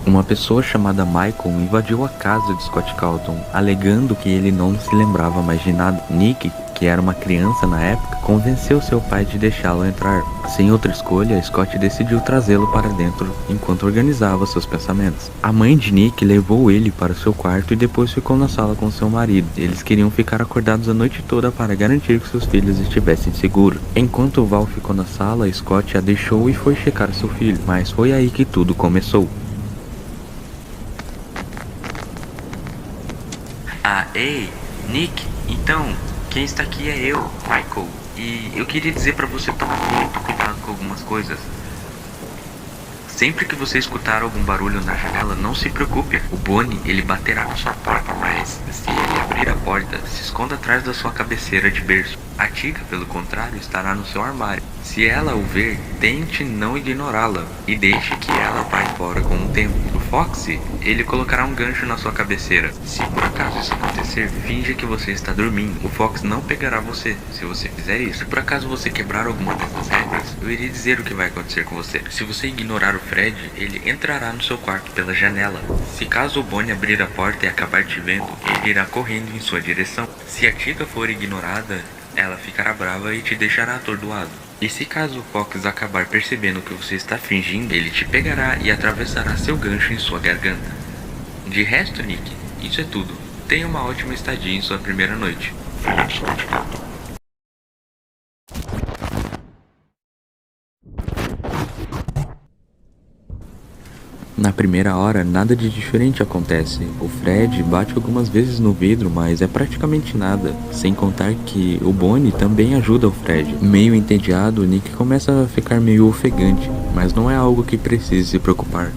Uma pessoa chamada Michael invadiu a casa de Scott Calton, alegando que ele não se lembrava mais de nada. Nick, que era uma criança na época, convenceu seu pai de deixá-lo entrar. Sem outra escolha, Scott decidiu trazê-lo para dentro enquanto organizava seus pensamentos. A mãe de Nick levou ele para seu quarto e depois ficou na sala com seu marido. Eles queriam ficar acordados a noite toda para garantir que seus filhos estivessem seguros. Enquanto Val ficou na sala, Scott a deixou e foi checar seu filho, mas foi aí que tudo começou. Ei, Nick, então, quem está aqui é eu, Michael, e eu queria dizer pra você tomar muito cuidado com algumas coisas. Sempre que você escutar algum barulho na janela, não se preocupe. O Bonnie, ele baterá na sua porta, mas se ele abrir a porta, se esconda atrás da sua cabeceira de berço. A Tika, pelo contrário, estará no seu armário. Se ela o ver, tente não ignorá-la e deixe que ela vá embora com o tempo. O Foxy, ele colocará um gancho na sua cabeceira. Se por acaso isso acontecer, finja que você está dormindo. O Fox não pegará você se você fizer isso. Se por acaso você quebrar alguma dessas regras, eu irei dizer o que vai acontecer com você. Se você ignorar o Fred, ele entrará no seu quarto pela janela. Se caso o Bonnie abrir a porta e acabar te vendo, ele irá correndo em sua direção. Se a Tika for ignorada, ela ficará brava e te deixará atordoado. E se caso o Fox acabar percebendo que você está fingindo, ele te pegará e atravessará seu gancho em sua garganta. De resto, Nick, isso é tudo. Tenha uma ótima estadia em sua primeira noite. Na primeira hora, nada de diferente acontece. O Fred bate algumas vezes no vidro, mas é praticamente nada. Sem contar que o Bonnie também ajuda o Fred. Meio entediado, o Nick começa a ficar meio ofegante, mas não é algo que precise se preocupar.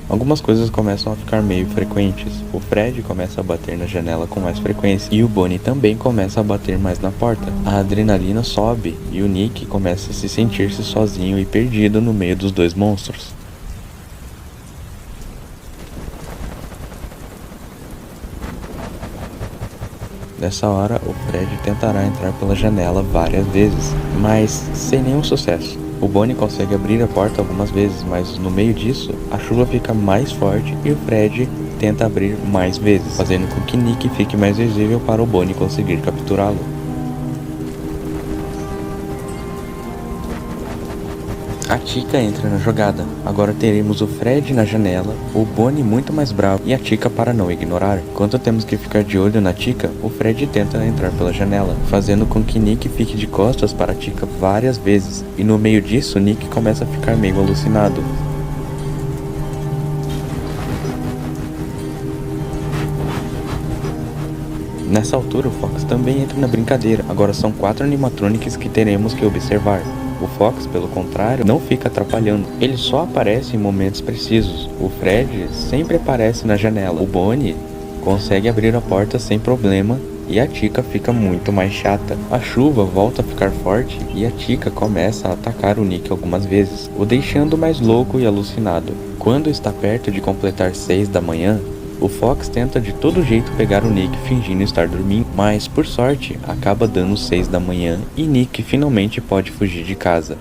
Algumas coisas começam a ficar meio frequentes. O Fred começa a bater na janela com mais frequência e o Bonnie também começa a bater mais na porta. A adrenalina sobe e o Nick começa a se sentir-se sozinho e perdido no meio dos dois monstros. Nessa hora, o Fred tentará entrar pela janela várias vezes, mas sem nenhum sucesso. O Bonnie consegue abrir a porta algumas vezes, mas no meio disso, a chuva fica mais forte e o Fred tenta abrir mais vezes, fazendo com que Nick fique mais visível para o Bonnie conseguir capturá-lo. A Tika entra na jogada. Agora teremos o Fred na janela, o Bonnie muito mais bravo e a Tika para não ignorar. Enquanto temos que ficar de olho na Tika, o Fred tenta entrar pela janela, fazendo com que Nick fique de costas para a Tika várias vezes. E no meio disso, Nick começa a ficar meio alucinado. Nessa altura, o Fox também entra na brincadeira. Agora são 4 animatronics que teremos que observar. O Fox, pelo contrário, não fica atrapalhando. Ele só aparece em momentos precisos. O Fred sempre aparece na janela. O Bonnie consegue abrir a porta sem problema e a Tika fica muito mais chata. A chuva volta a ficar forte e a Tika começa a atacar o Nick algumas vezes, o deixando mais louco e alucinado. Quando está perto de completar 6 da manhã, o Fox tenta de todo jeito pegar o Nick fingindo estar dormindo, mas por sorte acaba dando 6 da manhã e Nick finalmente pode fugir de casa.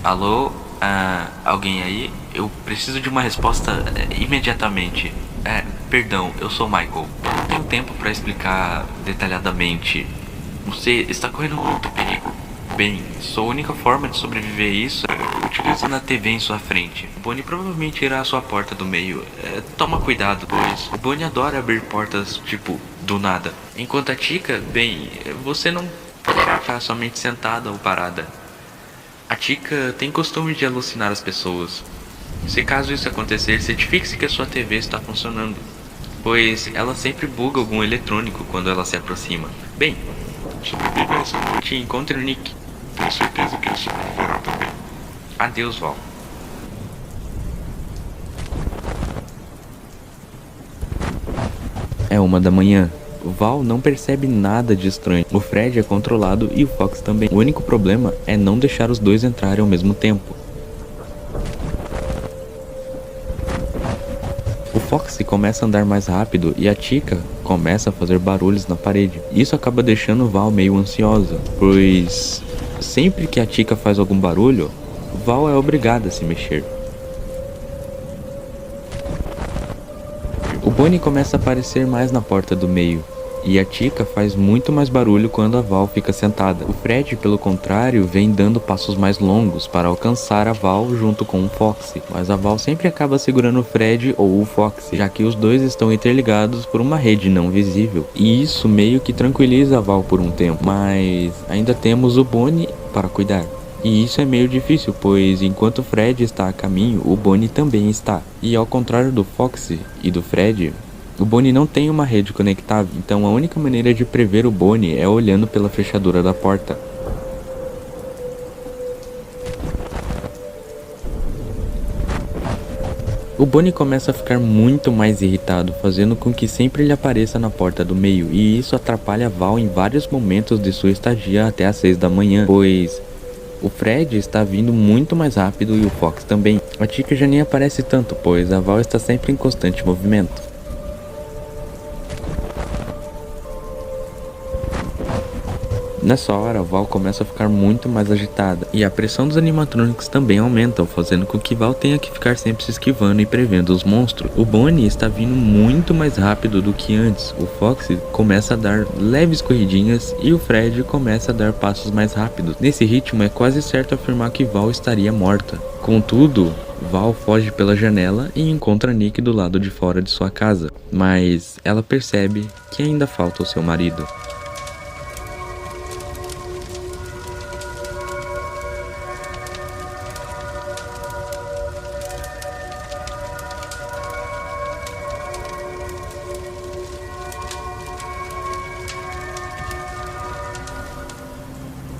Alô? Alguém aí? Eu preciso de uma resposta imediatamente. Perdão, eu sou Michael. Eu não tenho tempo para explicar detalhadamente. Você está correndo muito perigo. Bem, sua única forma de sobreviver a isso é utilizando a TV em sua frente. Bonnie provavelmente irá à sua porta do meio. Toma cuidado, pois Bonnie adora abrir portas, tipo, do nada. Enquanto a Chica, bem, você não pode ficar somente sentada ou parada. A Chica tem costume de alucinar as pessoas. Se caso isso acontecer, certifique-se que a sua TV está funcionando, pois ela sempre buga algum eletrônico quando ela se aproxima. Bem, sobreviva essa noite e encontre o Nick. Tenho certeza que ele sobreviverá também. Adeus, Val. É 1 da manhã. Val não percebe nada de estranho. O Fred é controlado e o Fox também. O único problema é não deixar os dois entrarem ao mesmo tempo. O Fox começa a andar mais rápido e a Chica começa a fazer barulhos na parede. Isso acaba deixando Val meio ansiosa, pois sempre que a Chica faz algum barulho, Val é obrigada a se mexer. O Bonnie começa a aparecer mais na porta do meio, e a Chica faz muito mais barulho quando a Val fica sentada. O Fred, pelo contrário, vem dando passos mais longos para alcançar a Val junto com o Foxy, mas a Val sempre acaba segurando o Fred ou o Foxy, já que os dois estão interligados por uma rede não visível, e isso meio que tranquiliza a Val por um tempo, mas ainda temos o Bonnie para cuidar. E isso é meio difícil, pois enquanto o Fred está a caminho, o Bonnie também está. E ao contrário do Foxy e do Fred, o Bonnie não tem uma rede conectável, então a única maneira de prever o Bonnie é olhando pela fechadura da porta. O Bonnie começa a ficar muito mais irritado, fazendo com que sempre ele apareça na porta do meio, e isso atrapalha Val em vários momentos de sua estadia até às 6 da manhã, pois o Fred está vindo muito mais rápido e o Fox também. A Chica já nem aparece tanto, pois a Val está sempre em constante movimento. Nessa hora, a Val começa a ficar muito mais agitada, e a pressão dos animatrônicos também aumenta, fazendo com que Val tenha que ficar sempre se esquivando e prevendo os monstros. O Bonnie está vindo muito mais rápido do que antes, o Foxy começa a dar leves corridinhas e o Fred começa a dar passos mais rápidos. Nesse ritmo, é quase certo afirmar que Val estaria morta. Contudo, Val foge pela janela e encontra Nick do lado de fora de sua casa, mas ela percebe que ainda falta o seu marido.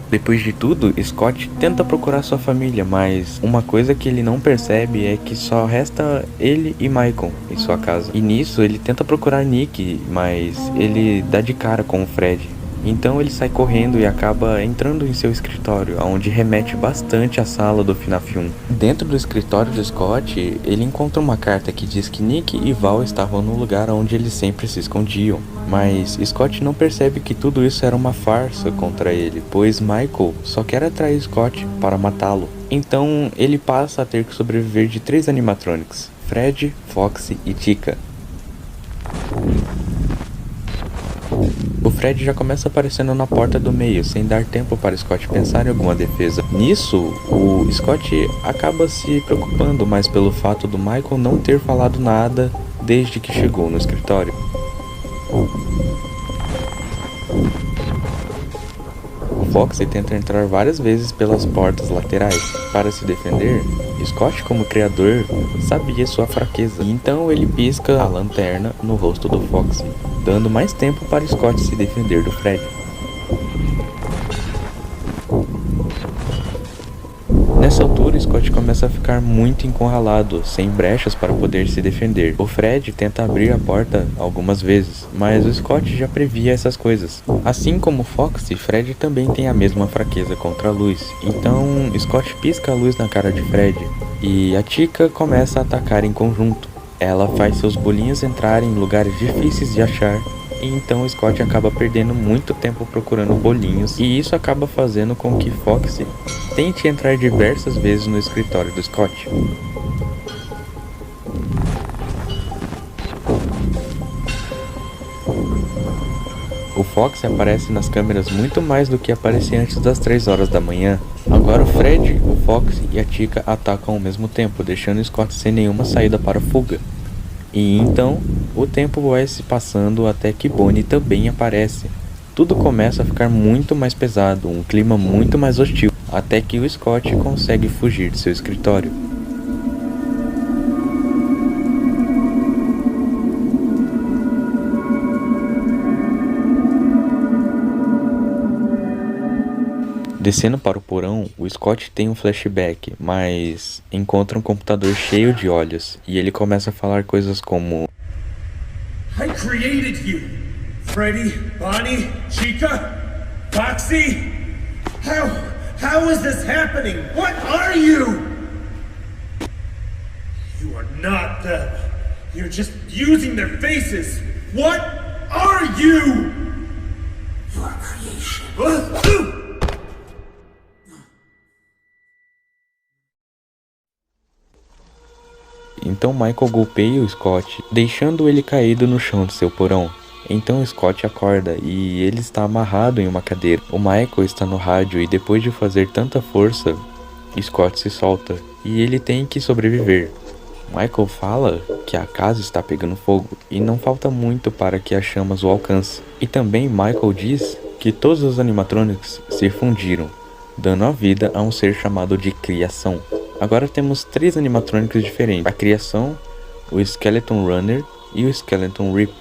Depois de tudo, Scott tenta procurar sua família, mas uma coisa que ele não percebe é que só resta ele e Michael em sua casa. E nisso ele tenta procurar Nick, mas ele dá de cara com o Fred. Então ele sai correndo e acaba entrando em seu escritório, onde remete bastante à sala do FNAF 1. Dentro do escritório de Scott, ele encontra uma carta que diz que Nick e Val estavam no lugar onde eles sempre se escondiam. Mas Scott não percebe que tudo isso era uma farsa contra ele, pois Michael só quer atrair Scott para matá-lo. Então ele passa a ter que sobreviver de 3 animatronics: Fred, Foxy e Chica. O Fred já começa aparecendo na porta do meio, sem dar tempo para Scott pensar em alguma defesa. Nisso, o Scott acaba se preocupando mais pelo fato do Michael não ter falado nada desde que chegou no escritório. O Foxy tenta entrar várias vezes pelas portas laterais. Para se defender, Scott, como criador, sabia sua fraqueza, e então ele pisca a lanterna no rosto do Foxy, dando mais tempo para Scott se defender do Fred. Nessa altura, Scott começa a ficar muito encurralado, sem brechas para poder se defender. O Fred tenta abrir a porta algumas vezes, mas o Scott já previa essas coisas. Assim como Foxy, Fred também tem a mesma fraqueza contra a luz. Então, Scott pisca a luz na cara de Fred, e a Chica começa a atacar em conjunto. Ela faz seus bolinhos entrarem em lugares difíceis de achar, E então Scott acaba perdendo muito tempo procurando bolinhos, e isso acaba fazendo com que Foxy tente entrar diversas vezes no escritório do Scott. O Fox aparece nas câmeras muito mais do que aparecia antes das 3 horas da manhã. Agora o Fred, o Fox e a Chica atacam ao mesmo tempo, deixando Scott sem nenhuma saída para a fuga. E então, o tempo vai se passando até que Bonnie também aparece. Tudo começa a ficar muito mais pesado, um clima muito mais hostil, até que o Scott consegue fugir de seu escritório. Descendo para o porão, o Scott tem um flashback, mas encontra um computador cheio de olhos, e ele começa a falar coisas como: I created you! Freddy, Bonnie, Chica, Foxy? How is this happening? What are you? You are not them. You're just using their faces. What are you? Your creation. Então Michael golpeia o Scott, deixando ele caído no chão de seu porão. Então Scott acorda e ele está amarrado em uma cadeira. O Michael está no rádio e depois de fazer tanta força, Scott se solta e ele tem que sobreviver. Michael fala que a casa está pegando fogo e não falta muito para que as chamas o alcancem. E também Michael diz que todos os animatronics se fundiram, dando a vida a um ser chamado de Criação. Agora temos 3 animatronics diferentes: a Criação, o Skeleton Runner e o Skeleton Rip.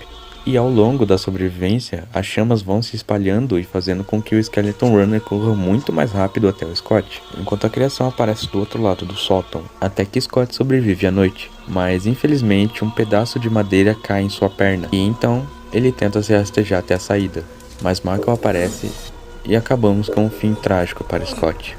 E ao longo da sobrevivência, as chamas vão se espalhando e fazendo com que o Skeleton Runner corra muito mais rápido até o Scott, enquanto a Criação aparece do outro lado do sótão, até que Scott sobrevive à noite. Mas infelizmente um pedaço de madeira cai em sua perna, e então ele tenta se rastejar até a saída, mas Michael aparece e acabamos com um fim trágico para Scott.